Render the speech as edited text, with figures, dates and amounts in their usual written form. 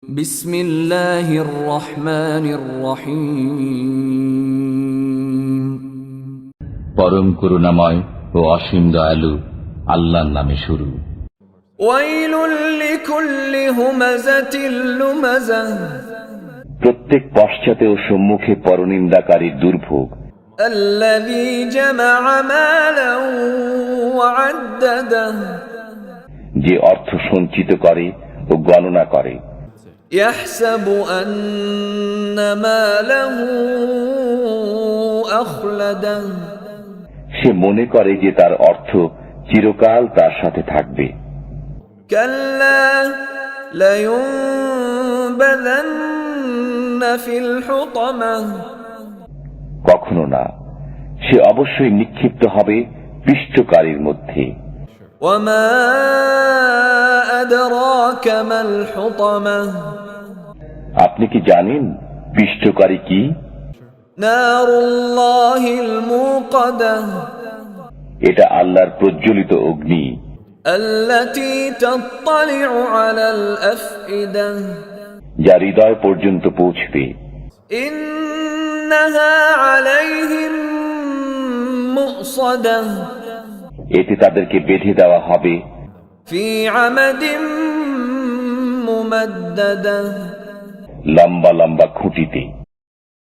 বিসমিল্লাহির রহমানির রহিম। পরম করুণাময় ও অসীম দয়ালু আল্লাহর নামে শুরু। ওয়াইলুল লিকুল্লি হুমাযাতিল লুমাযাহ। প্রত্যেক পশ্চাতে ও সম্মুখে পরনিন্দাকারীর দুর্ভোগ। আল্লাযী জামা'a মালান ওয়া আদ্দাদাহ। যে অর্থ সঞ্চিত করে ও গণনা করে। ইয়াহসাবু আন্না মালাহু আখলাদাহ। সে মনে করে যে তার অর্থ চিরকাল তার সাথে থাকবে। কাল্লা লায়ুনবাযান্না ফিল হুতামাহ। কখনো না, সে অবশ্যই নিক্ষিপ্ত হবে পিষ্টকারীর মধ্যে। ওয়ামা আদরাকা মাল হুতামাহ। আপনি কি জানেন পিষ্টকারী কি? নারুল্লাহিল মুকাদাহ। এটা আল্লাহর প্রজ্বলিত অগ্নি। আল্লাতী তাত্তালি'ু আলাল আফইদাহ। যা হৃদয় পর্যন্ত পৌঁছবে। ইন্নাহা আলাইহিম মুসাদাহ। এতে তাদেরকে বেঁধে দেওয়া হবে ফি আমাদিম মুমাদ্দাদাহ। লম্বা লম্বা খুঁটিতে।